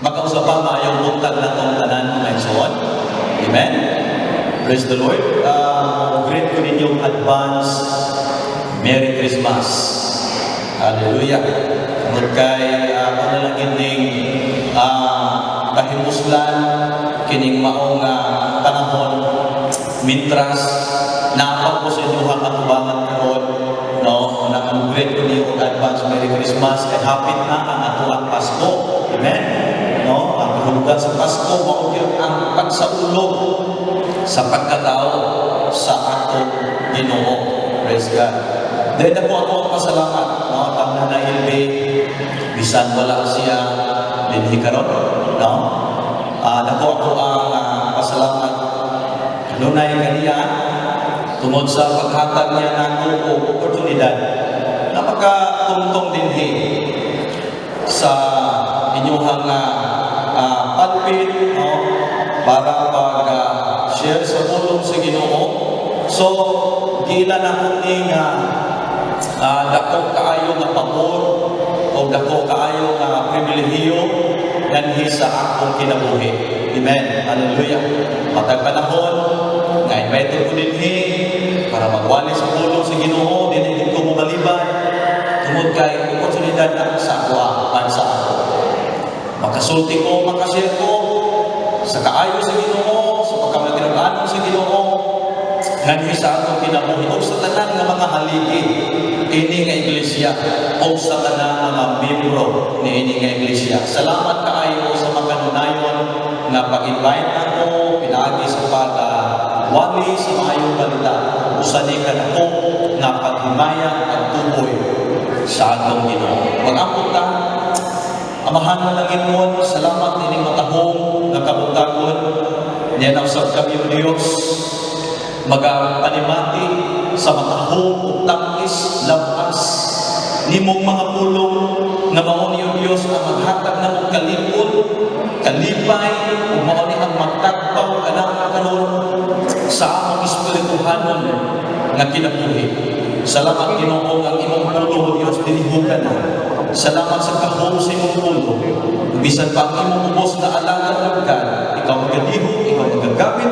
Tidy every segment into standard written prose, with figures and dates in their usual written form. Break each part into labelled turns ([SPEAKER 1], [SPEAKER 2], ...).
[SPEAKER 1] Makausap pa maayong buntag na itong tanan mga igsoon. Amen? Praise the Lord. Greet ko ninyong advance Merry Christmas. Hallelujah. Tungkol kay panalangin ning kahimuslan kining maong panahon mintras naapag po sa inyo ang atubangan karon, no? Nang-greet ko niyo advance Merry Christmas kay hapit na ang atuang Pasko. Amen? No? Ang kahulugan sa Pasko mao gyud ang pagsaulog sa pagkatao sa atong Ginoo. Praise God. Dahil na po ako ang pasalamat, no? Tama na ilbi, bisan wala siya dinhi karon, no? Nako ako ang pasalamat kanunay kaniya tungod sa paghatag niya nako og oportunidad na makatungtong dinhi sa inyong pulpit, no? Para pag-share sa pulong sa Ginoo. So, gila na ko ning dako kaayo nga pamor o dako kaayo nga pribilehiyo ganhi sa akong kinabuhi. Amen. Hallelujah. Matag panahon nga invite ko dinhi para magwali sa pulong sa Ginoo dinhi ko mabaliban tungod kay oportunidad na sa akwa bansa ako. Makasulti ko, makashare ko sa kaayo sa Ginoo, sa pagkamaginabanon sa Ginoo, ganhi sa atong kinabuhi o sa tanan nga mga haligi ini nga iglesia o sa tanan mga membro ni ini nga iglesia. Salamat kaayo sa mga kanunayon nga pag-invite nako pinaagi sa pag-wali sa maayong balita. Usa ni kanako nga paghimaya at tuboy sa atong Ginoo. Mag-ambot ta, amahan na langit mo, salamat ining matahong nga kabutagon niya na usab kami o Diyos magapanimati sa matahong ug tangis labas nimong mga pulong nga mao ni Dios ang maghatag namong kalipon kalipay ug mao ni ang magtagpaw kanang karon sa among espirituhanon nga kinabuhi. Salamat Ginoo ang imong pulong Dios dinihugan na. Salamat sa kahom sa imong pulong. Bisan pa ang imong ubos na alaga ug ikaw magadihok, ikaw magagamit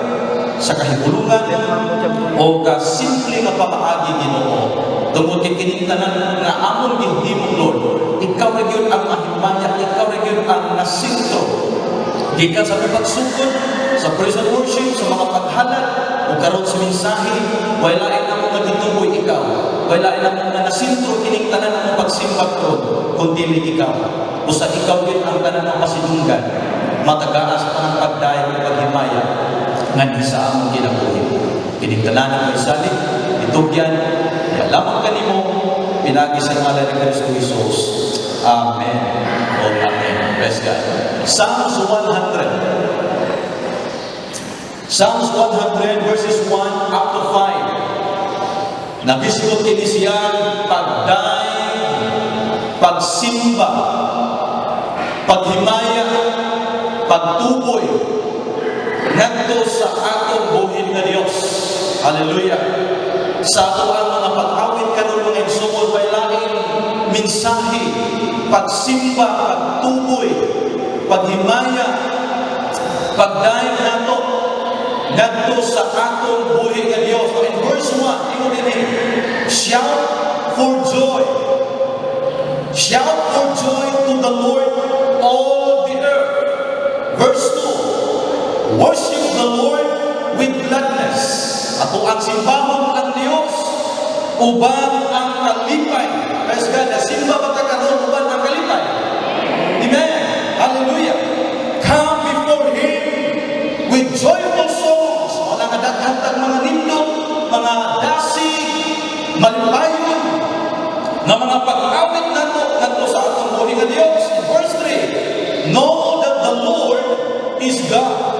[SPEAKER 1] sa kahibulungan o ka simple nga pamaagi Ginoo. Tungod kay kini tanan nga amon gihimo Lord, ikaw ra gyud ang mahimaya, ikaw ra gyud ang nasintro. Gikan sa pagsugod sa praise and worship, sa mga paghalad o karon sa mensahe, wala na mo nagituboy ikaw. Wala na mo nga nasintro kining tanan ang pagsimbag ron kundi ikaw. Usa ikaw gyud ang tanan ng masidunggan. Matagaas pa ang pagdayon ug paghimaya ngadto sa among kinabuhi. Kining tanan ang isali itugyan lamang kanimo pinagi sa ngalan ni Kristo Jesus. Amen. O amen. Praise God. Psalms 100. Psalms 100 verses 1 up to 5. Nabisgot kini siya pagday, pagsimba, paghimaya, pagtuboy ngadto sa atong buhin nga Dios. Hallelujah. Sa ato ang mga pag-awit karon mga igsoon baylain mensahe, pagsimba, pagtuboy, paghimaya, pagdayon nato ngadto sa atong buhi nga Dios. In verse 1, ingon dinhi, shout for joy. Shout for joy to the Lord, all the earth. Verse 2, worship the Lord with gladness. Ato ang simbahon ang Dios uban ang kalipay. Praise God. Simba ba ka karon uban ang kalipay? Amen. Hallelujah. Come before Him with joyful songs. Wala nga daghantag mga nindot, mga dasig, malipayon, nga mga pag-awit nato ngadto sa atong buhi nga Dios. In verse 3, know that the Lord is God.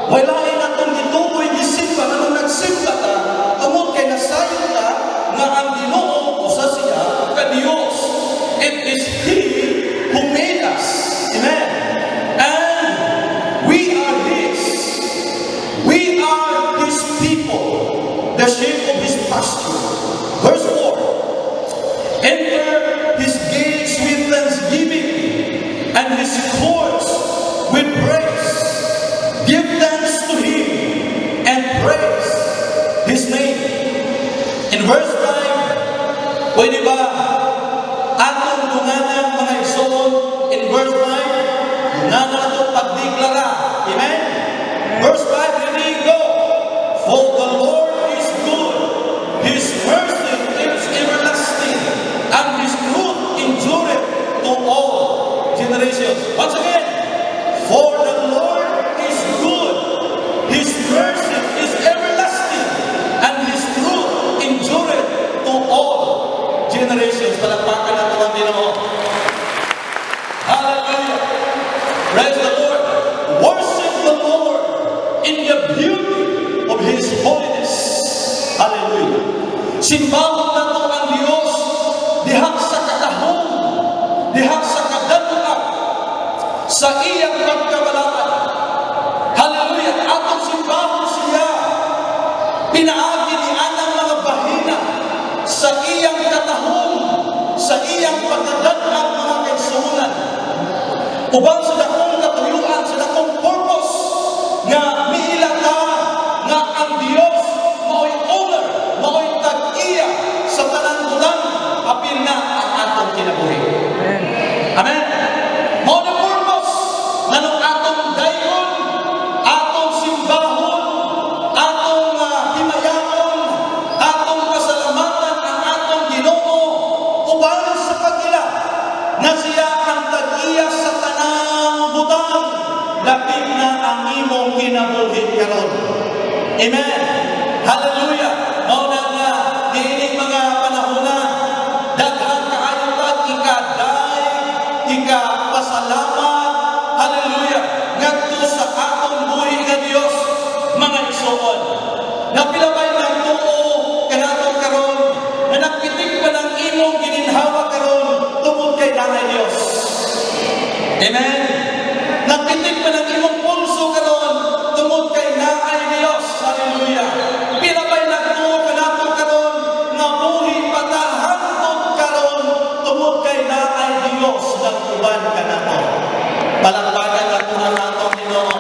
[SPEAKER 1] Wala atong gituboy gisimba nga nagsimba ta tungod kay nasayon ta nga ang Ginoo usa siya ka Dios. It is He who made us. Amen. And we are His. We are His people, the sheep of His pasture. Verse 4, enter His gates with thanksgiving and His courts nga nato pagdeklara. Amen? Verse 5, ready, go. For the Lord is good, His mercy is everlasting, and His truth endureth to all generations. Once again, for the Lord is good, His mercy is everlasting, and His truth endureth to all generations. Palakpakan nato ang Ginoo. Hallelujah. Praise the Lord. Worship the Lord in the beauty of His holiness. Hallelujah. Simbahon nato ang Dios diha sa katahom, diha sa kadaghan, sa iyang pagkabalaan. Hallelujah. Atong simbahon siya, pinaagi ni anang mga bahina sa iyang katahom, sa iyang pagkadaghan mga kaigsuonan. Ubang sa dakong katuyuan, sa dakong purpose, nga miila ka, nga ang Dios mao'y owner, mao'y tag-iya sa tanan bulan, apil na ang atong kinabuhi. Amen. Mao na purpose nga nung atong dayon, atong simbahon, atong himayaon, atong pasalamatan ang atong Ginoo, uban sa pagila na siya ang tag-iya sa tanang butang, lapit na ang imong kinabuhi karon. Amen. Hallelujah. Mao na nga diining mga panahona, daghan kaayo tag ikaday, ikapasalamat. Hallelujah. Ngadto sa atong buhi nga Dios, mga igsoon. Napilabay nagtuo kanato karon, na nagpitik pa ng imong gininhawa karon tungod kay nanay Dios. Amen. Nagpitik pa ng imong pulso karon tungod kay nanay Dios. Hallelujah. Pilabay nagtuo kanato karon nga buhi patahantod karon tungod kay nanay Dios nagtuban kanato. Palakpakan nato ang atong Ginoo.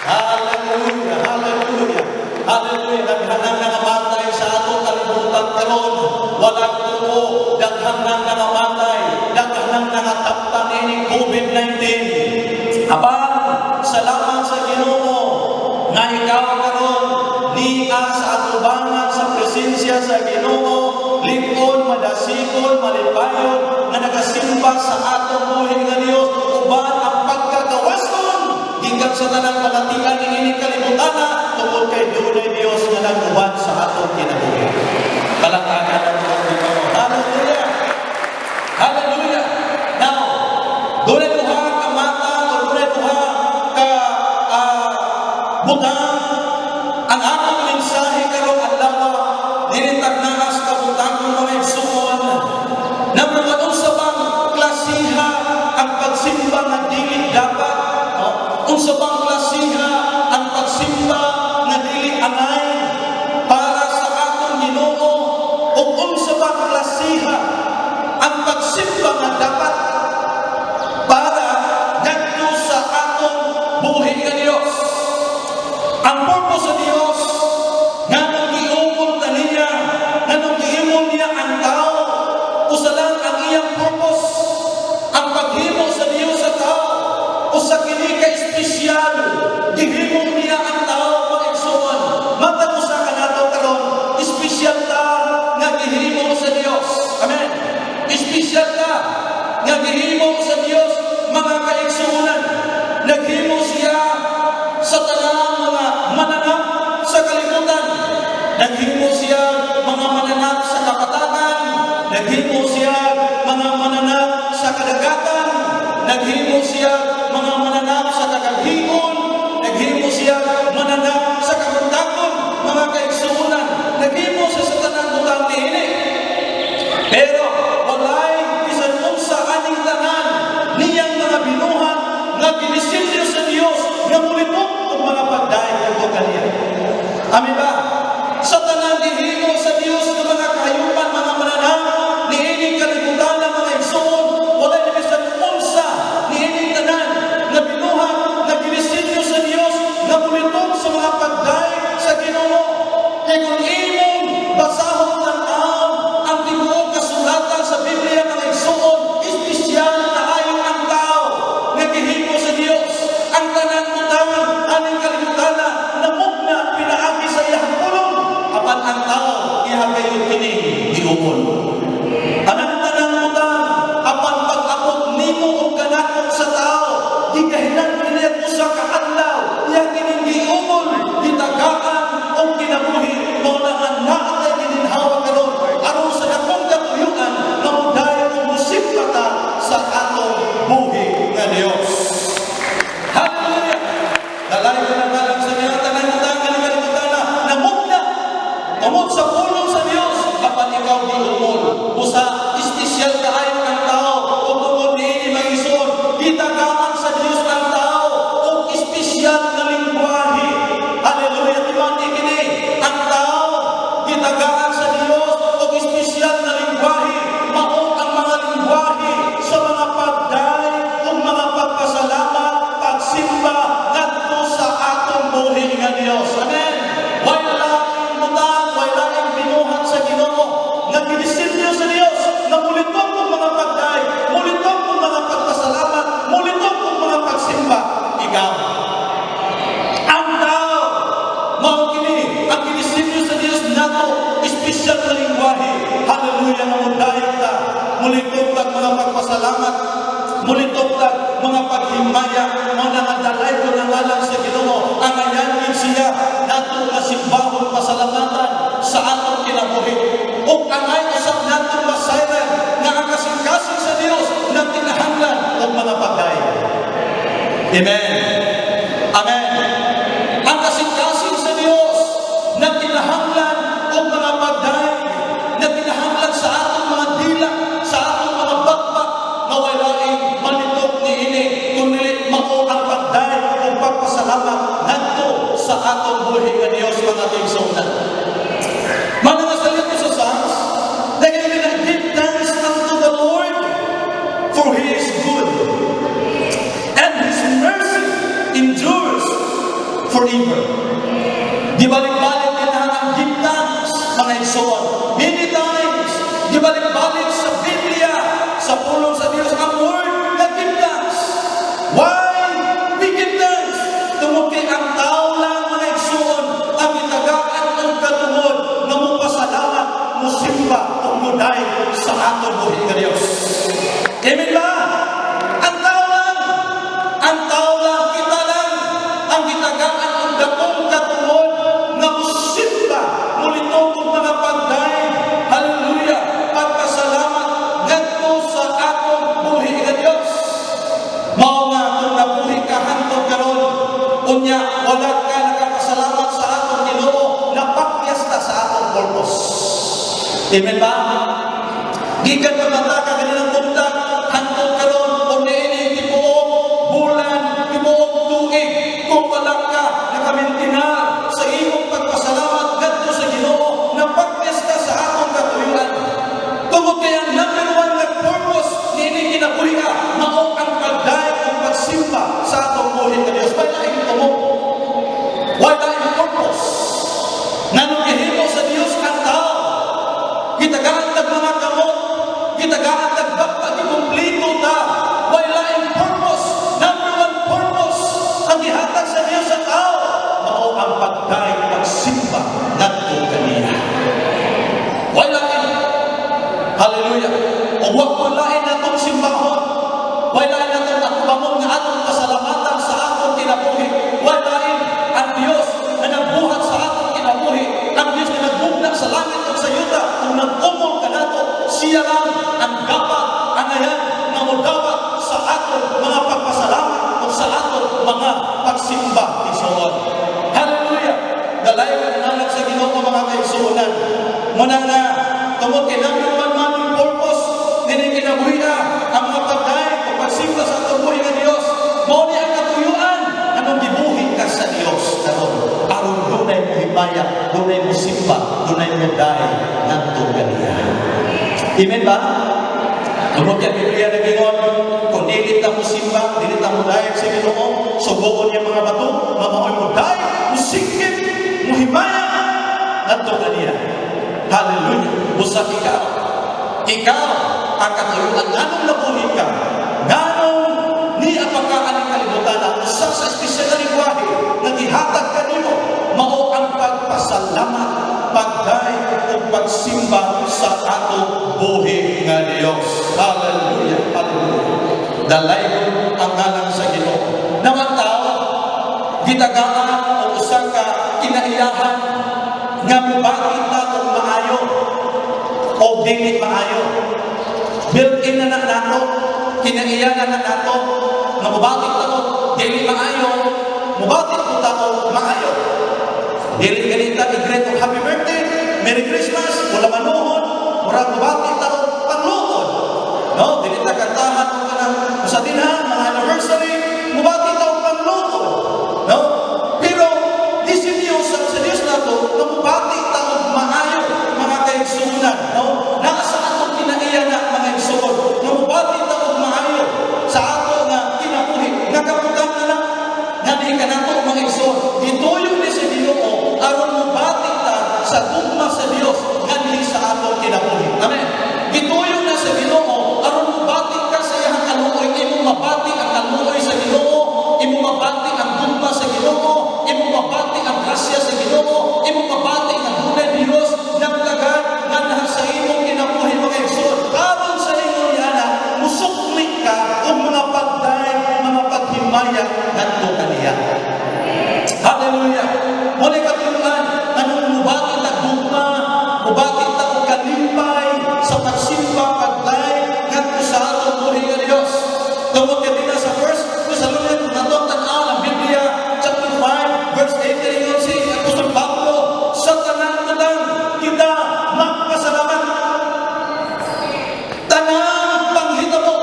[SPEAKER 1] Hallelujah. Hallelujah. Hallelujah. Daghanang nangamatay sa atong kalibutan karon. Walang tuo. Daghanang nangamatay. Daghanang nangataptan ining COVID-19. Apan, salamat sa Ginoo nga ikaw karon niya sa atubangan sa presensya sa Ginoo, lipon, madasikon, malipayon, nga nagasimba sa atong buhi nga Dios, uban ang pagkagawason gikan sa tanang kalatian ng ining kalibutan tungod kay dunay Dios nga nag-uban sa atong kinabuhi. Palakpakan nato ang Ginoo. Hallelujah. Hallelujah. Now, dunay duha ka mata o dunay duha ka butang. Ang atong mensahe karon adlaw dinitag naa sa kabutang mga igsoon. Number 1, unsa bang klasiha ang pagsimba nga dili dapat? Unsa bang klasiha ang pagsimba nga dili angay para sa atong Ginoo? O unsa bang klasiha ang pagsimba nga dapat para ngadto sa atong buhi nga Dios? Ang purpose sa Dios nga nung giungkol kaniya, nga nung giimon niya ang tao, usa lang ang iyang purpose, ang paghimo sa Dios sa tao, usa kini ka espesyal, gihimo niya ang tao mga igsoon. Matag usa ka nato karon, espesyal ta nga gihimo sa Dios. Amen. Espesyal ta nga gihimo sa Dios mga kaigsuonan. Naghimo siya sa tanang mga mananap sa kalibutan. Naghimo siya mga mananap sa kapatagan. Naghimo siya mga mananap sa kadagatan. Naghimo siya mga mananap sa kagaghigon. Naghimo siya mananap sa kabuntagon, mga kaigsuonan. Naghimo siya sa tanang butang niini. Pero walay bisan unsa aning tanan niyang mga binuhat nga ginisilyo sa Dios nga mulipok og mga pagdaig kadto kaniya. Amen ba? Sa tanan gihimo sa Dios nga mga kahayupan, mga mananap niining kalibutan ng mga igsoon, walay bisan unsa niining tanan nga binuhat nga ginisilyo sa Dios nga mulipok sa mga pagdaig sa Ginoo. Kay kung imong basahon ang tibuok kasulatan sa Biblia mga igsoon, espesyal na ayon ang tao nga gihimo Ikahilan kini usa ka adlaw, iya kining giumol, gitagaan o kinabuhi, mo na nga naatay gininhawa karon aron sa dakong katuyuan nga mudayon og musipta ta sa atong buhi nga Dios. Hallelujah! Dalay ko na ngalan sa mga tanan-tanan nga kalibutan na namugna tungod sa pulong sa Dios kapag ikaw giumol. Usa espesyal kaayo ang tao o tungod niini magisuon gitagaan sa Dios ang tao o espesyal na lingwahe. Hallelujah! Timati kini ang tao gitagaan sa Dios o espesyal na lingwahe. Mao ang mga lingwahe sa mga pagday o mga pagpasalamat, pagsimba ngadto sa atong buhi nga Dios. Amen. Wala ang butang, wala ang binuhat sa Ginoo nga ginisilyo sa Dios na mulitong ng mga pagday, mulitong ng mga pagpasalamat, mulitong ng mga pagsimba. Ikaw ang tao mao kini ang ginisilyo sa Dios nato espesyal na lingwahe. Hallelujah! Nga mudayon ta, mulitong tag mga pagpasalamat, mulitong tag mga paghimaya, mo na nadalay ko ng ngalan sa Ginoo, ang ayan siya nato masimbahon pasalamatan sa atong kinabuhi. O angay usap nato masayran nga ang kasing-kasing sa Dios na tinahanglan og mga pagday. Amen. Amen. Ang kasing-kasing sa Dios na tinahanglan og mga pagday, na tinahanglan sa atong mga dila, sa atong mga bakbak, na walaing malitok ni ini, kundi mao ang pagday o pagpasalamat ngadto sa atong buhi nga Dios, mga kaigsuonan. Mga salita sa Psalms, dahil give thanks unto the Lord, for He is good, and His mercy endures forever. Gibalik-balik kita ang give thanks, mga igsoon. Many times, gibalik-balik sa Biblia, sa pulong sa Dios, ang word na give thanks. Why we give thanks? Tungod kay ang tao lang, mga igsoon, ang itagaan ng katungod na mupasalamat, musimba o muday sa atong buhi nga Dios. Amen ba? Ang tao lang, kita lang, ang itagaan ng dakong katungod na musimba, mulitong kong mga pagday, hallelujah, pagpasalamat ngadto sa atong buhi nga Dios. Mao nga kung nabuhi ka hantod karon, unya wala ka nakapasalamat sa atong Ginoo, napakyasta sa atong purpose. Amen ba? Gikan ka mata ka kanilang buntag hantod karon, kung niini tibuok bulan, tibuok tuig, kung wala ka nakamintinar sa imong pagpasalamat ngadto sa Ginoo, napakyasta sa atong katuyuan. Tungod kay ang number one na purpose niini kinabuhi ka, mao ang pagday o pagsimba sa atong buhi nga Dios. Wala ang tumo, wala ang purpose nganong gihimo sa Dios ang tao. Gitagaan tag mga kamot, gitagaan tag bakta, gikumplito ta. Wala ang purpose, number one purpose ang gihatag sa Dios sa tao, mao ang pagday pagsimba ngadto kaniya. Wala ang hallelujah. O wag walain natong simbahon, walain natong akbamon nga atong pasalamatan sa atong kinabuhi. Walain ang Dios na nagbuhat sa atong kinabuhi, ang Dios na nagbugnak sa langit at sa yuta. Kung nag-umol ka nato, siya lang ang dapat, ang ayan na mudawat sa atong mga pagpasalamat o sa atong mga pagsimba. Isuon. Hallelujah. Dalay ka nalang sa Ginoo, mga kaigsuonan. Muna nga, tungod kay number one man yung purpose, nini kinabuhi ang mga pagday o pagsimba sa atong buhi nga Dios. Mao ni ang katuyuan, anong gibuhi ka sa Dios karon. Aron dunay mo himaya, dunay mo simba, dunay mo day ngadto kaniya. Amen ba? Tungod kay Biblia nagingon, kung dili ta mo simba, dili ta mo dayeg sa Ginoo, sugoon niya mga bato, mamoy mo dayeg, mo singkit, mo himaya ngadto kaniya. Hallelujah. Busa ikaw ang katuyuan, nganong nabuhi ka, nganong ni apakaan ang kalibutan, ang usa sa espesyal na lingwahe na gihatag kanimo, mao ang pagpasalamat, pagday o pagsimba sa atong buhi nga Dios. Hallelujah. Hallelujah. Dalay ang ngalan sa Ginoo. gitagaan o usa ka kinaiyahan nga mubati ta og maayo o dili maayo. Built-in na nato, kinaiyahan na nato nga mubati ta og dili maayo, mubati po ta og maayo. Dili ganita i-greet og happy birthday, Merry Christmas, wala manuhon, murag mubati ta og pangluhod. No, dili ta kantahan og kanang sa dinha mga anniversary, mubati ta og pangluhod. No? Pero disinyo sa Diyos nato, na mubati ta og maayo mga kaigsuonan, no? Naa sa atong kinaiya na mga igsuon, na mubati ta og maayo sa ato nga kinabuhi, nga kaputan na lang, nga di ka nato mga igsuon. Ituyo ni sa Ginoo aron mubati ta sa tugma sa Dios nga di sa atong kinabuhi. Amen. Ituyo na sa Ginoo aron mubati ka sa iyang kaluoy, imo mabati ang kaluoy sa Ginoo, imo mabati ang tugma sa Ginoo, imo mabati ang grasya sa Ginoo, imo mabati ang dunay Dios nagtagad nga naha sa imong kinabuhi mga igsoon. Aron sa ingon yana, musukli ka og mga pagday, mga paghimaya ngadto kaniya. Hallelujah. Muli katuluan, anong mubati ta gugma, mubati ta og kalimpay sa pagsimba pagday ngadto sa atong buhi nga Dios. Tungod kay dinha sa first Thessalonians nato tan-aw ang Biblia chapter 5 verse 8 ingon si Apostol Pablo, sa tanan lang kita magpasalamat. Tanang panghitabo.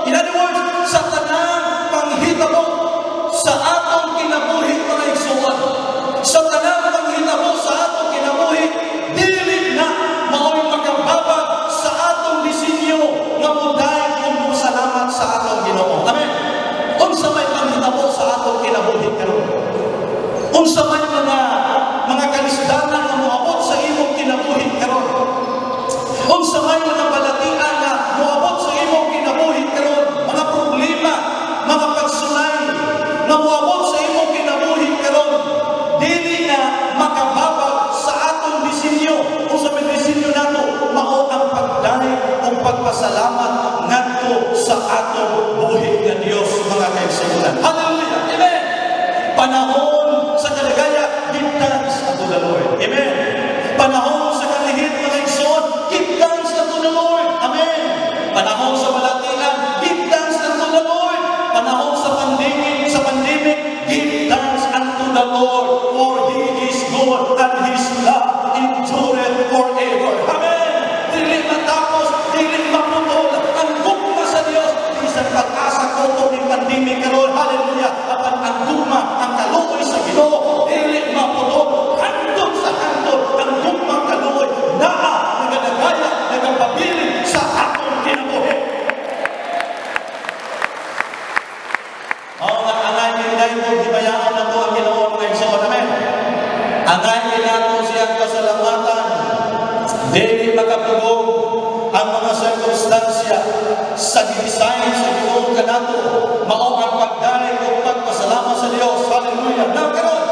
[SPEAKER 1] In other words, sa tanang panghitabo sa atong kinabuhi mga igsuon. Sa tanang panghitabo sa atong kinabuhi, dili na mao'y makababag sa atong disenyo nga muday kung salamat sa atong Ginoo. Amen. Unsa may panghitabo sa atong kinabuhi karon? Unsa may mga kanisdanan nga moabot sa imong kinabuhi karon? Unsa may mga balatian nga moabot sa imong kinabuhi karon? Mga problema, mga pagsulay nga moabot sa imong kinabuhi karon, dili na makababag sa atong disenyo. Unsa may disenyo nato? Mao ang pagdali o pagpasalamat ngadto sa atong buhi nga Dios mga kaigsuonan. Hallelujah. Amen. Panahon sa kaligaya, give thanks unto the Lord. Amen. Panahon sa kalihit mga igsoon, give thanks unto the Lord. Amen. Panahon sa balatian, give thanks unto the Lord. Panahon sa pandemic, give thanks unto the Lord, for He is good and His love endureth forever. Amen. Dili matapos, dili maputol ang gugma sa Dios. Isang pag-asa ko ng pandemic karon. Hallelujah. Apan ang gugma, ang kaluoy sa Ginoo, dili maputol. Handog sa handog ang gugma kaluoy naa nagadagaya, nagapabilin sa atong kinabuhi. Nga angay nilay mo, hibayaan na to ang Ginoo mga igsoon. Amen. Angay nila siyang pasalamatan, dili makapugong ang mga sirkumstansya sa design sa Ginoo kanato, mao ang pagdali o pagpasalamat sa Dios. Hallelujah. Now karon,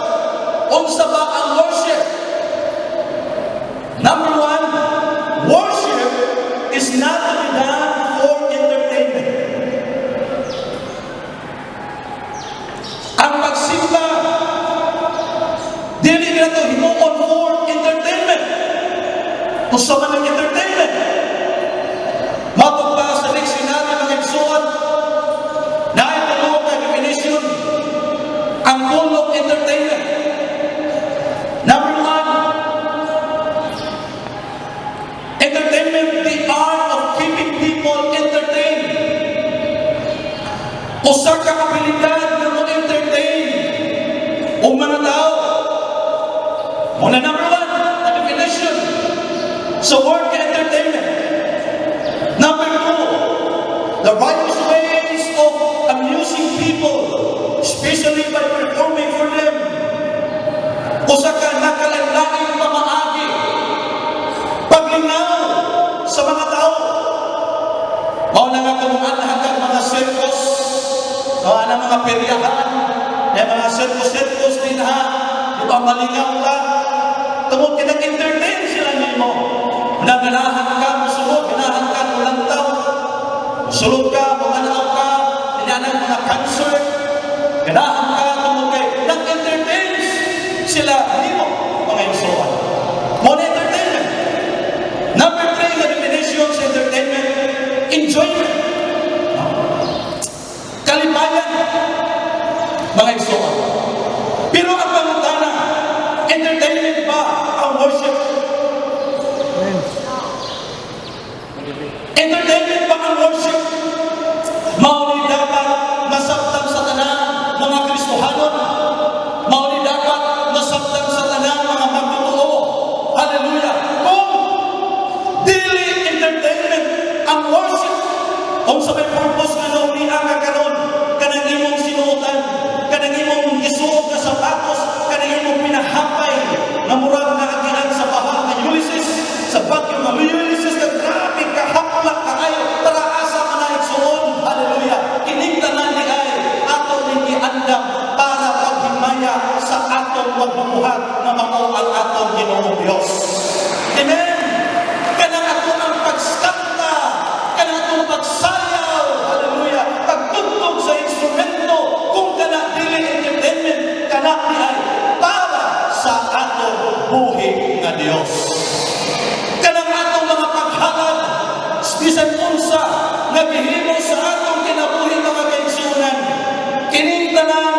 [SPEAKER 1] unsa ba ang worship? Number one, worship is not to be done for entertainment. Ang pagsimba, dili na to himuon for entertainment. Unsa man ang entertainment? Matugba sa dictionary mga igsoon, na ito na definition ang kulong entertainment. Number one, entertainment, the art of keeping people entertained. Usa ka abilidad na mo-entertain o mga tao. Muna number one, the definition sa word entertainment. Number two, the various ways of amusing people, especially by performing for them. Usa ka nakalain-laing pamaagi, paglingaw sa mga tao. Mao na nga kung hanggang mga circus, ang mga peryahan, mga circus din ha, di ba malingaw ka? Tungod kinag-entertain sila nimo. Naganahan ka, musulod, ganahan ka, ulantaw. Musulod ka, umanaw ka, tinanang mga concert. Ganahan ka, tungod kay nag-entertain enjoyment, no? Kalipayan, mga igsoon. Pero ang pangutana, entertainment ba ang worship? Entertainment ba ang worship? Mauni dapat masabtan sa tanan mga Kristohanon. Mauni dapat masabtan sa tanan mga magtotoo. Hallelujah. Kung dili entertainment ang worship, kung sa may purpose nga nung niya karon, kanang imong sinuotan, kanang imong isuot na sapatos, kanang imong pinahapay na murag na agian sa baha ng Ulysses, sa bagyo ng Ulysses, na grabe kahaplak ka kayo, tara asa ka na igsuon. Hallelujah. Kining tanan ni ay ato ni iandam para paghimaya sa atong pagbubuhat na mao ang atong Ginoong Dios. Amen. Kanang ato ang pagskanta, kanang atong pagsayaw, hallelujah, pagtugtog sa instrumento, kung kana dili entertainment, kana ni ay para sa atong buhi nga Dios. Kanang atong mga paghalad, bisan unsa nga gihimo sa atong kinabuhi mga kaigsuonan, kining tanan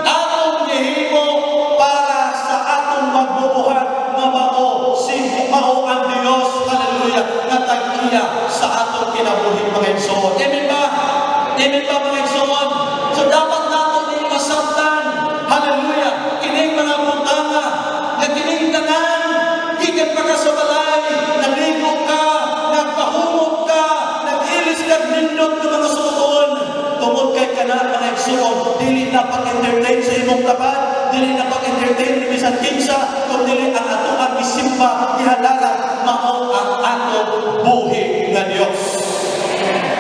[SPEAKER 1] atong gihimo para sa atong magbubuhat nga mao ang Dios, hallelujah, nga tag-iya sa atong kinabuhi mga igsoon. Amen ba? Amen ba mga igsoon? So dapat nato ning masabtan, hallelujah, kining mga butanga nga kining tanan gikan pa ka sa balay, naligo ka, nagpahumot ka, nag-ilis ka, nindot ka mga suoton, tungod kay kana mga igsoon, dili na pag-entertain sa imong tapat, dili na pag-entertain ni bisan kinsa, kung dili ang ato ang isimba, ihalaran, mao ang atong buhi nga Dios.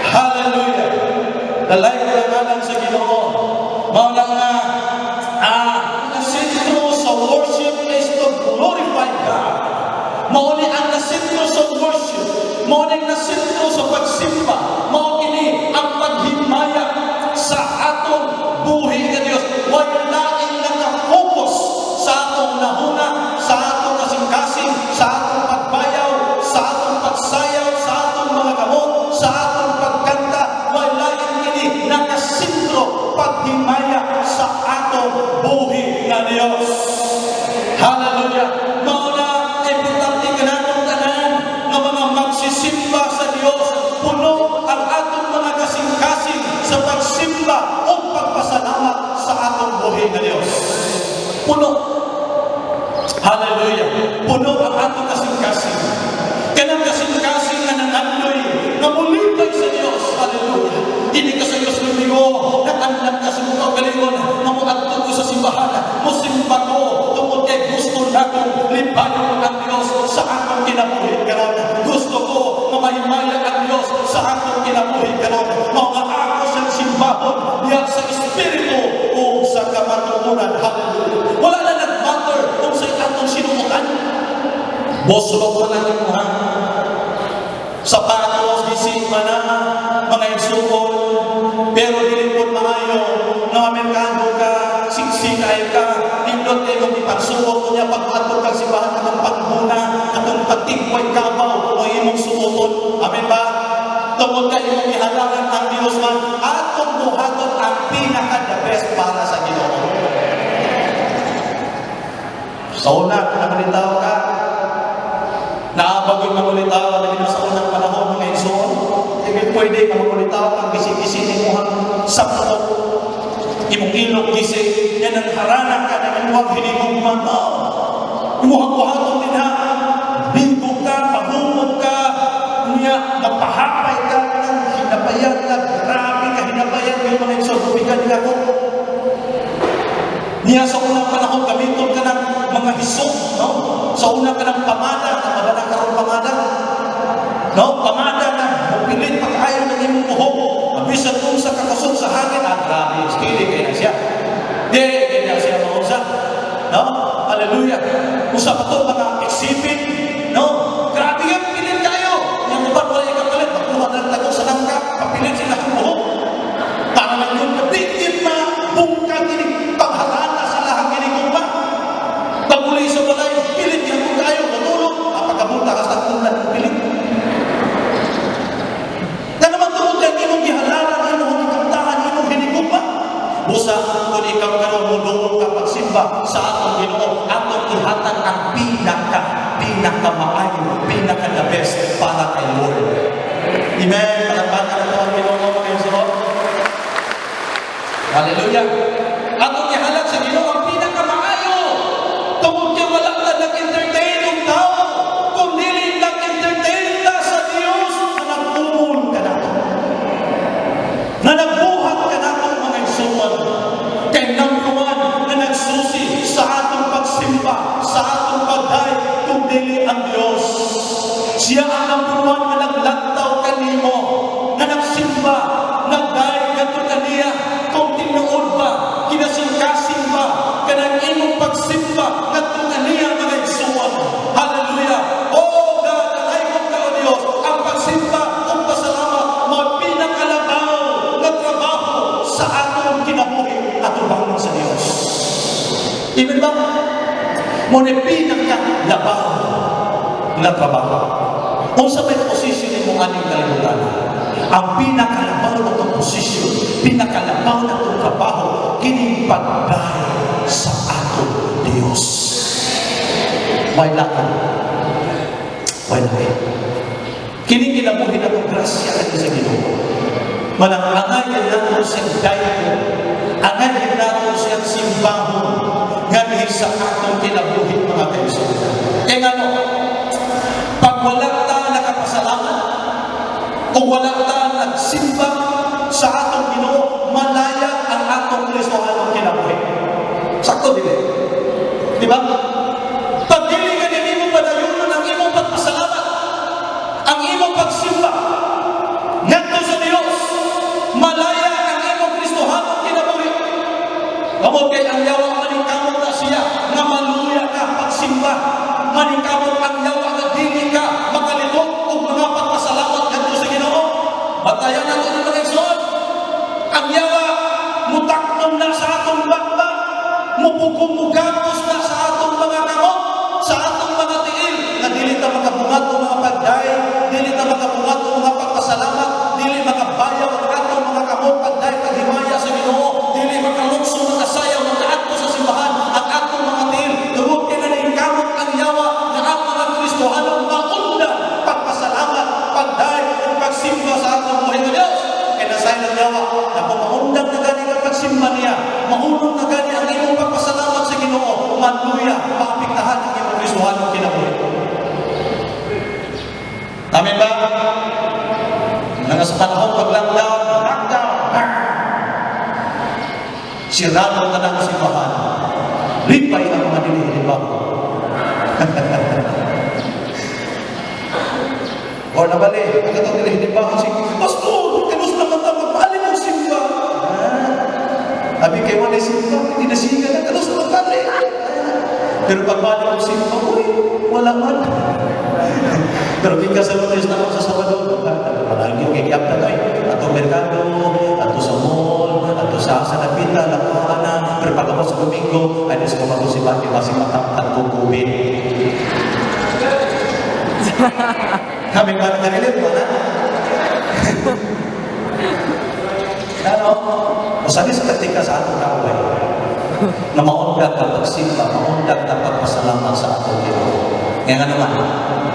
[SPEAKER 1] Hallelujah. Dalay ko lang sa Ginoo. Mao lang nga, nasentro sa worship is to glorify God. Mao ni ang nasentro sa worship, mao ni nasentro sa pagsimba, mao kini ang paghimaya sa atong buhi nga Dios. Wala laing naka-focus sa atong nahuna, sa atong kasing-kasing, sa atong pagbayaw, sa atong pagsayaw, sa atong mga gamot, sa atong pagkanta. Wala laing kini nakasentro paghimaya sa atong buhi nga Dios. Hallelujah. Mao na importante kanatong tanan nga mga magsisimba sa Dios, puno ang atong mga kasing-kasing sa pagsimba o pagpasalamat sa atong buhi nga Dios. Puno. Hallelujah. Puno ang atong kasing-kasing. Kanang kasing-kasing na nangandoy, na mulibay sa Dios. Hallelujah. Hindi ka sa Diyos lumigo, nakandang ka sa mga galingon, na muadto ko sa simbahan, musimba ko, tungkol kay gusto na kong lipayon ang Diyos sa akong kinabuhi karon. Gusto ko mamahimaya ang Diyos sa akong kinabuhi karon. Mga ako sa simbahon, diyan sa Espiritu o sa kamatununan. Hallelujah. Wala na nag-matter kung sa atong sinubukan. Bosulog mo lang yung ha. Sapatos, gising man na, mga igsuon, pero dilipot maayo, na Amerikano ka, siksikay ka, nindot kayo kung ipagsuot mo niya, pag-ato kang simbahan, atong paghuna, atong patigway kabaw, o imong suoton. Amen ba? Tungkol kayo mong ihalangan ang Diyos man, atong buhaton ang pinaka-the best para sa Ginoo. Sa una, kung nakulitaw ka, naabag yung makulitaw na nila sa unang panahon mga igsoon, hindi pwede ka makulitaw ang gisi-gisi ni Muhang sapot, imong ilong gisi, yan ang haranan ka na imuhang hinimong mga, imuhang buhaton din ha, bingo ka, pahumot ka, niya, mapahapay ka, hinabayan ka, grabe ka, hinabayan yung mga igsoon, bumigan ka ko. Niya sa unang panahon, gamiton ka ng mga hisok, no? Sa unang ka ng pamada, na madalang karoon pamada, no? Pamada na, mapilit, pag-ayaw ng imong buhok, mabisan kung sa kakasod sa hangin, grabe, skili kayo na siya. Kaya na siya mausa, no? Hallelujah. Kung sa pato, mga exhibit, no? Grabe yan, pilit kayo. Yung uban, wala yung kapalit, magkuha ng tago sa langka, papilit sila ang buhok. Para lang yun, nabitin na, bungkang ini, pangharana sa lahang ginigumba. Pagmuli sa balay, pilit yan kung kayo, matulog, kapagkabuta ka sa kulan ng pilit. Na naman ito kung ikaw karon mo ka pagsimba sa atong Ginoo, atong ihatag ang pinakamaayo, the best para kay Lord. Amen. Palakpakan na ito ang Ginoo mga Igsoon. Hallelujah. Atong ihalad sa Ginoo ang pinakamaayo. Tungod kay wala na nag-entertain ng tao, kung dili nag-entertain ta sa Dios na nag-umul ka nato. Na nagbuhat ka nato mga Igsoon. Kay number one na nagsusi sa atong pagsimba, sa atong pagday, kung dili ang Dios. Siya ang number one na naglantaw kanimo, na nagsimba, nagday kadto kaniya, kung tinuod ba, kinasingkasing ba, kanang imong pagsimba, kadto kaniya mga Igsoon. Hallelujah! Oh God, nalaymon ka o Dios, ang pagsimba, ang pasalamat, mga pinakalabaw na trabaho sa atong kinabuhi at ubangon sa Dios. Amen ba? Muna pinakalabaw na trabaho. Kung sa may posisyon mo aning kalimutan, ang pinakalabaw na itong posisyon, pinakalabaw na itong trabaho, kining pagday sa atong Diyos. May lakad. May lakad. Kining kinabuhin na itong grasya at sa Ginoo. Manang-angayan nato siyang dayo, angayan nato siyang simbahon, ngayon sa atong kinabuhin mga kaibigan. Kaya nga no, pag wala ta nakapasalamat, o wala ta nagsimba sa atong Ginoo, malaya ang atong Kristohanong kinabuhi. Sakto dili. Di ba? Pag dili ka din imong padayonon ang imong pagpasalamat, ang imong pagsimba, ngadto sa Dios, malaya ang imong Kristohanong kinabuhi. Kamot kay ang yawa maningkamot na siya, nga maluya ka pagsimba, maningkamot ang yawa nga dili ka makalitok o mga pagpasalamat ngadto sa Ginoo. Batayan nato ng mga Igsoon. Ang yawa mutaknom na sa atong bakba, mupugumugapos na sa atong mga kamot, sa atong mga tiil, na dili ta makabungat o mga pagday, dili ta makabungat o mga pagpasalamat, dili makabayaw ang atong mga kamot, pagday, paghimaya sa Ginoo, dili makalukso, makasayaw, makaadto sa simbahan, ang atong mga tiil, tungod kay naningkamot ang yawa na ang mga Kristohanong maunda, pagpasalamat, pagday, pagsimba sa atong buhay ng Diyos. Kaya nasay ng yawa, na kung maundang na gani ang pagsimba niya, maunong na gani ang imong pagpasalamat sa Ginoo, maluya, maapektahan ang imong Kristohanong kinabuhi. Amen ba? Nga sa panahon pag-lockdown, sirado na ng simbahan, lipay ang mga nililibang. O nabali, ang itong nililibang, Pastor, kanus naman ta magpali ng simba. Sabi kayo na simba, hindi na siga na, kanus naman pali. Pero pagbalik ng simba, uy, wala man. Pero kung sa Lunes na sa Sabado, parang yung kikiyap na tayo, ato merkado, ato sa mall, ato sa napita, lakuha na, pero pag ako sa Domingo, ay nasa kumato si Bati, masing matapad ko COVID. Kami ba nagkarilit mo na? Ano? Masali sa katika sa atong kaway, na maundag na pagsimba, maundag na pagpasalamat sa atong Ginoo. Ngayon nga naman,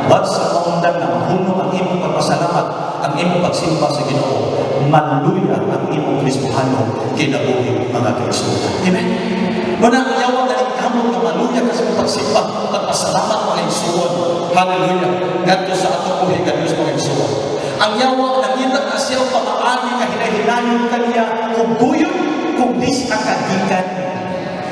[SPEAKER 1] wag sa maundag na mahunong ang imong pagpasalamat, ang imong pagsimba sa Ginoo, maluya ang imong Kristohanong kinabuhi mga Kristohan. Amen? Muna ang yawa na nagkamot na maluya ka sa pagsimba, pagpasalamat mga Kristohan. Hallelujah! Ganto sa atong buhay ka Diyos mga Kristohan. Ang yawa nakita na siya ang pamaani na hinahinayon kaniya kung buyon, kung dis akagikan.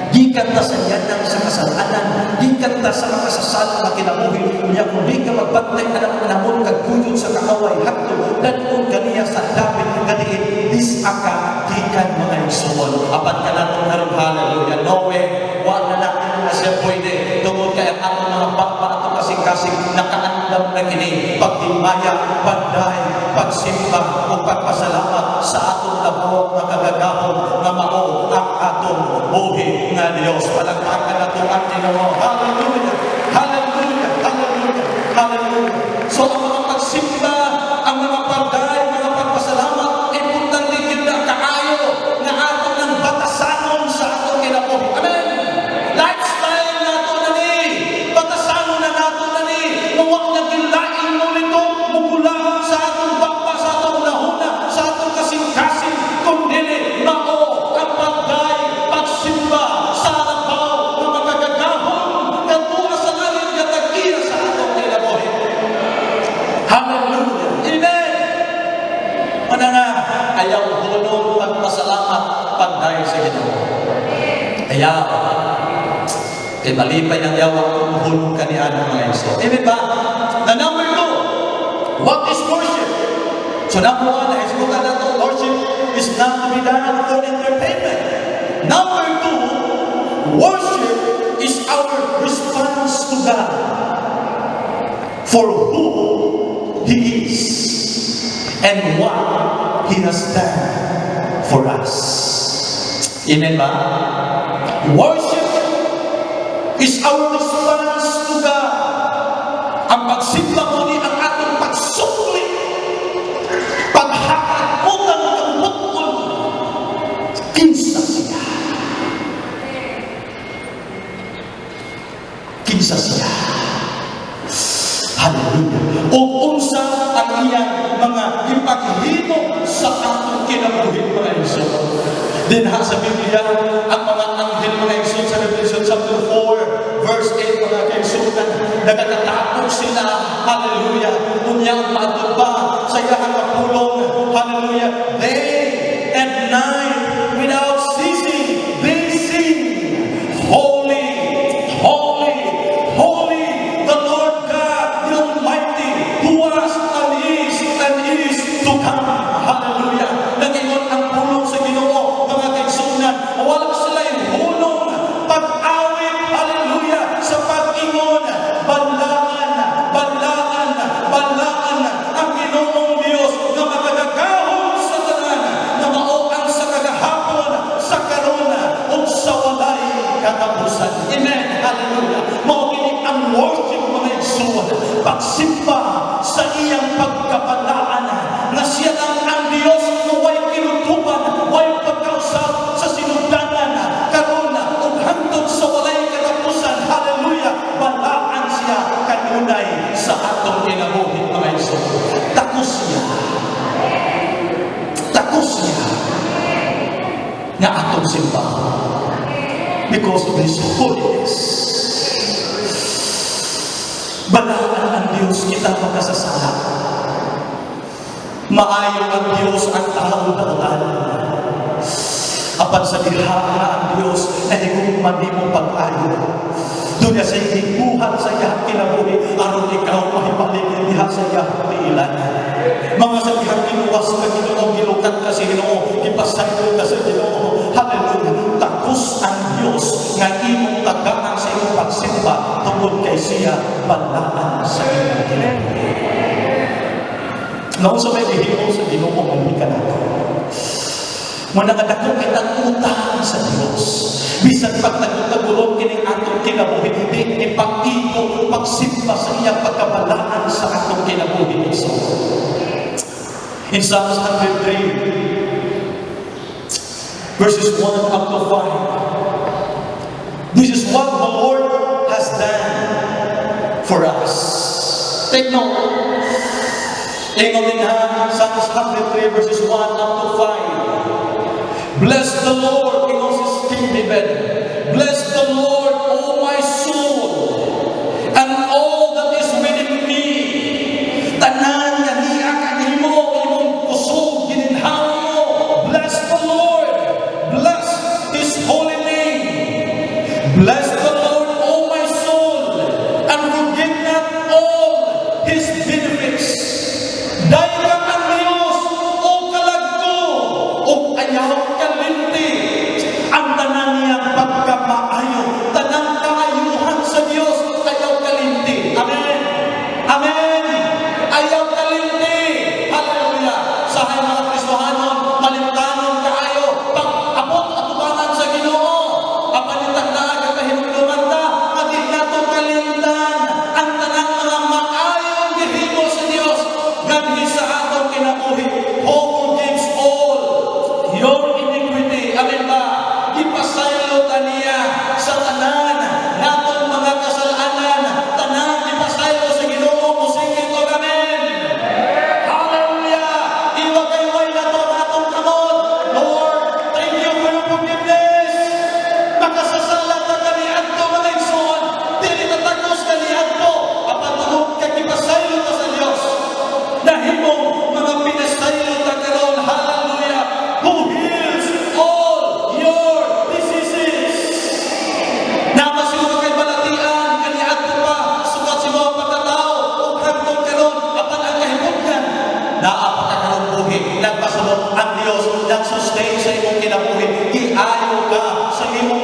[SPEAKER 1] Gikan ta sa yanang sa kasalanan, gikan ta sa makasasala na kinabuhi, niya kung di ka magbantay ka ng panahon kaguyod sa kaaway hakto, danon kaniya sa dapit ganiin, disaka gikan mga Igsoon. Apan ka natin harong hallelujah, no way, wala na natin na siya pwede, tungod kaya ang mga bakba at kasing-kasing nakaandam na kini, pagtimaya, pagday, pagsimba, o pagpasalamat sa atong labawang na kagagahon na mao ang atong buhi nga Diyos. Palagpakan na itong ang Ginoo. Hallelujah! Hallelujah! Hallelujah! Hallelujah! So ang mga pagsimba, ang mga pagday, mga pagpasalamat, importante yun na kaayo na atong ng batasanon niya. Kaya, kay malipay ng yawa kung hulong ka ni Adam mga iso. Amen ba? Na number 2, what is worship? So number 1, naisbukan na ito, worship is not to be done for entertainment. Number 2, worship is our response to God for who He is and what He has done for us. Amen ba? Worship is our response to God. Ang pagsimba mo ni ang atong pagsukli, paghakot ng bukol, kinsa siya. Kinsa siya. Hallelujah. O unsa ang iyang mga ipaghimo sa atong kinabuhi mga iso. Dinha sa Biblia, ang mga anghel mga iso sa Revelation chapter 4, verse 8, mga kaisunan, nagtatatapos sila, hallelujah, unyang matubba sa iyang kapulong, hallelujah, day and night, without ceasing, they sing, holy, holy, holy, the Lord God, the Almighty, who was and is to come. Hallelujah. Nagingon ang pulong sa Ginoo, mga kaigsunan. Wala sila yung hulong pag-awit, hallelujah, sa pag-ingon, banlaan, banlaan, banlaan ang Ginoong Diyos na magagahon sa tanan, na mauang sa kagahapon, sa karuna, o sa walay katapusan. Amen. Hallelujah. Maukinig ang worship mga igsunan, pagsimba sa iyang pagkabalaan na siya lang ang Diyos na way kinutuban, way pagkausap sa sinugdanan, karuna, o hangtod sa walay katapusan. Hallelujah! Balaan siya kanunay sa atong kinabuhi mga iso. Takos siya. Takos siya nga atong simba. Because of His holiness. Balaan ang Diyos, kita magkasasala. Maayo ang Diyos ang tao dautan. Apan sa diha na ang Diyos ay higugman mo pag-ayo. Doon sa higuhan sa iyang kinabuhi, aron ikaw mahibalik diha sa iyang tiilan. Mga sa iyang kinuwas ka Ginoo, gilukat ka sa Ginoo, gipasaylo ka sa Ginoo. Hallelujah! Takos ang Diyos nga imong tagaan sa iyong pagsimba tungkol kay siya balaan sa iyong kinabuhi. Noon sa may gihimo sa Ginoo mong ka nato. Muna nga dako kitang utang sa Diyos. Bisan pag nagtagulong kining atong kinabuhi, di ipag-igo, pagsimba sa iyang pagkabalaan sa atong kinabuhi. So, in Psalms 103, verses 1 up to 5, this is what the Lord has done for us. Take note. Ingon din ha, Psalms 103 verses 1 up to 5. Bless the Lord, ingon si King David. Bless the Lord, O my soul, and all that is within me. Tanan nga niya kanimo, imong kusog, gininhaw mo. Bless the Lord. Bless His holy name. Bless the Lord, O my soul, and forget not all His benefits. Dahil ka ang Diyos, o kalagko, o ayaw kalinti, ang tanan niyang pagkamaayo, tanang kaayuhan sa Diyos, ayaw kalinti. Amen. Amen. Ayaw kalinti. Hallelujah. Sa hay mga Kristohanon, malintanon kaayo, pag-abot at ubangan sa Ginoo, apalitan na agad kahit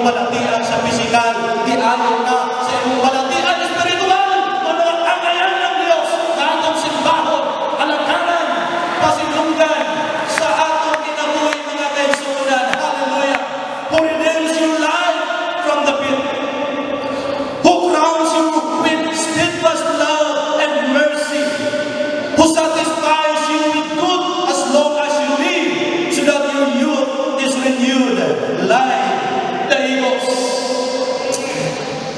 [SPEAKER 1] imong balatian sa pisikal, di ayon ka sa imong balatian espiritual. Mga angayan ng Dios na atong simbahon, alagaran, pasilunggan sa atong kinabuhi mga kaigsuonan. Hallelujah! Who redeems your life from the pit, who crowns you with steadfast love and mercy, who satisfies you with good as long as you live, so that your youth is renewed like the eagles.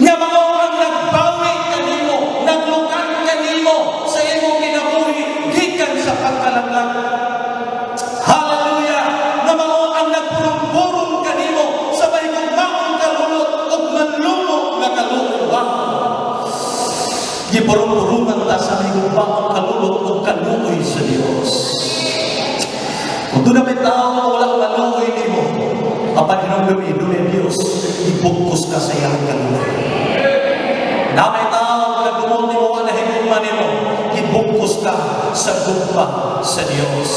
[SPEAKER 1] Nga mao ang nagbawi kanimo, naglukan kanimo sa imong kinabuhi gikan sa pagkalaglag. Hallelujah! Nga mao ang nagpurong-purong kanimo sa mahigugmaong kalulot ug manlumo nga kaluluwa. Gipurong-purungan ta sa mahigugmaong kalulot ug kaluoy sa Dios. Kung doon na may tao na walang maluoy nimo, apan hinong gawin Diyos, ibukos ka sa iyang kaluoy. Na may tao na gumol nimo, na higugma nimo, ibukos ka sa gugma sa Diyos.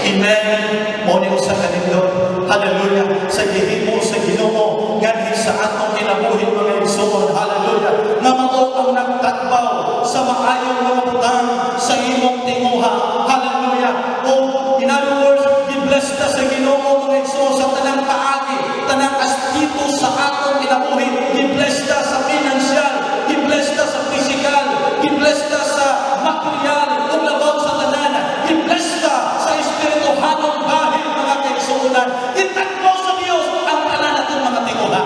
[SPEAKER 1] Amen. Muna sa kanindot. Hallelujah. Sa gihimo, sa Ginoo, ganhi sa atong kinabuhi mga igsoon. Hallelujah. Nga mao ang nagtatbaw sa maayong mga butang sa imong tinguha. Hallelujah. O in other words, i-bless ta sa Ginoo mga igsoon sa tanang paagi, tanang aspito sa atong kinabuhi. I-bless ta sa financial, i-bless ta sa physical, i-bless ta sa material, ug labaw sa tanan. I-bless ta sa espirituhanong bahid mga kaigsuonan. Itakbo sa Dios ang tanan natong mga tinguha.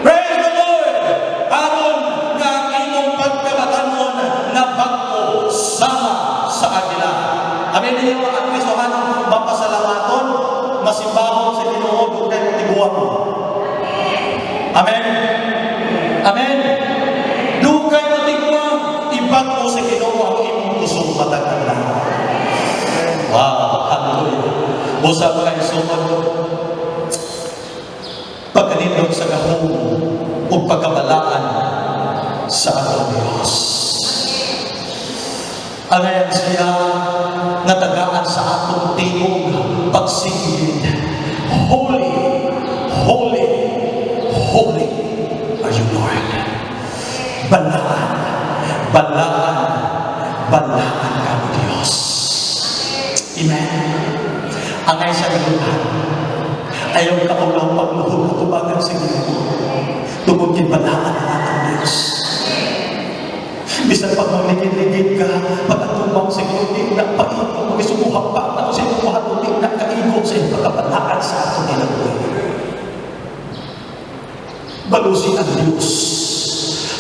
[SPEAKER 1] Praise the Lord! Aron nga ang imong pagkabatanon na bag-o sama sa agila. Amen niyo mga Kristohanong mapasalamaton, masimbahon sa Ginoo ug kay tiguan. Amen. Amen. Dugay mo tiguan, ibag-o sa Ginoo ang imong kusog matag adlaw. Wow, hallelujah. Busa mga isumod, pagkanindot sa gahom o pagkabalaan sa atong Diyos. Angayan siya natagaan sa atong tingog pagsigid. Holy, holy, holy are you, Lord. Balaan, balaan, balaan kami Diyos. Amen. Angay sa galuhan, ayaw kaulaw pagluhod at tubagan sa Ginoo. Tungod kinbalaan ang atong Diyos. Bisan pag magligid-ligid ka, pag-atubang sa Ginoo, di na paikot, mag-isumuhang pa, na sa inukuhan mo, di na kaikot sa ipagkabalaan sa atong kinabuhi. Balusin ang Diyos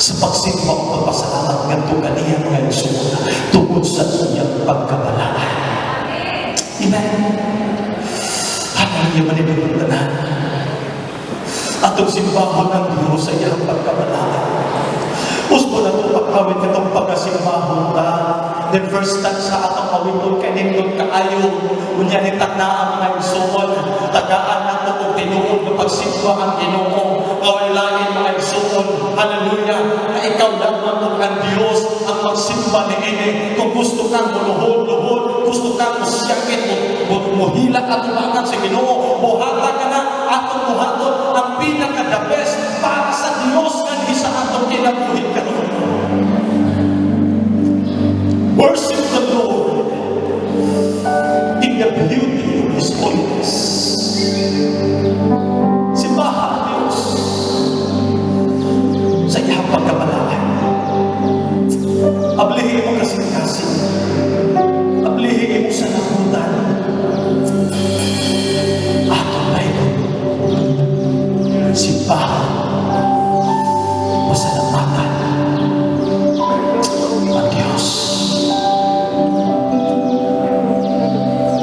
[SPEAKER 1] sa pagsimba o pagpasalamat ng tuganiya mga Yusuna tungkol sa iyang pagkabalaan. Amen. Hallelujah, manibigyan. Atong simbahon ng Diyos sa iyang pagkabalaan. Gusto na ito pagkawin itong pagkasimbahon ta. Then first time sa atong awiton kanindot kaayo, kunya ni taknaan mga igsoon, tagaan nato kung tinuod na pagsimba ang Ginoo. Kawailain mga igsoon, hallelujah, na ikaw lamang kung ang Diyos ang magsimba ni ini. Kung gusto kang muluhod-luhod, gusto kang masyakit, muhila at umakan sa Ginoo, buhata ka na atong buhaton ang pinaka-the best para sa Diyos nga isa atong kinabuhi ka. Worship the Lord in the beauty of His holiness. Simbahan Diyos sa iyang pagkabalaan. Ablihin mo kasing-kasing. Ablihin mo sa namutan. Atong na ito. Simbahan. Masalamatan. Ang Diyos.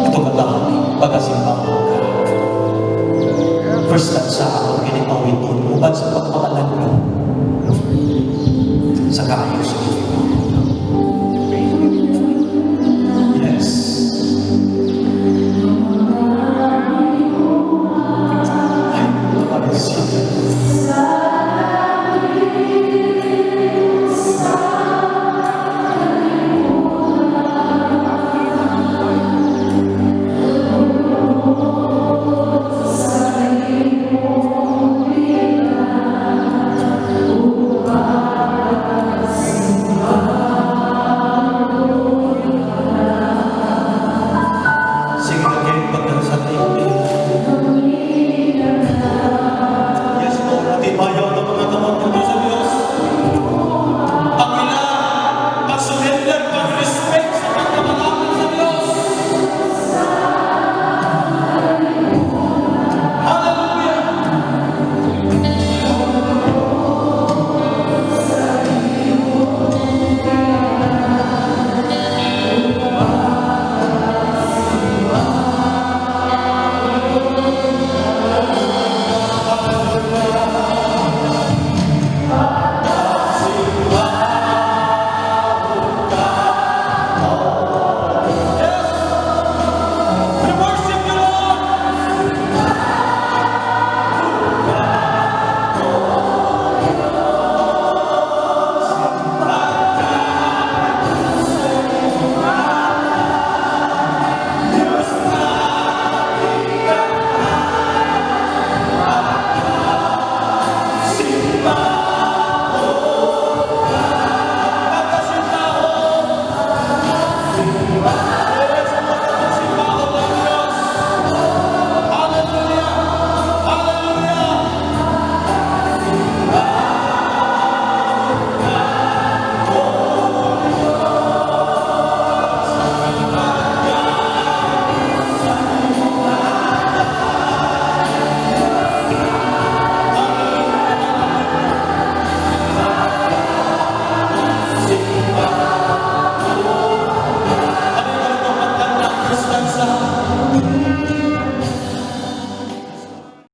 [SPEAKER 1] Ito katahon, pagkasimbahan ka. First time sa akong kinipawiton, uban sa pagmamala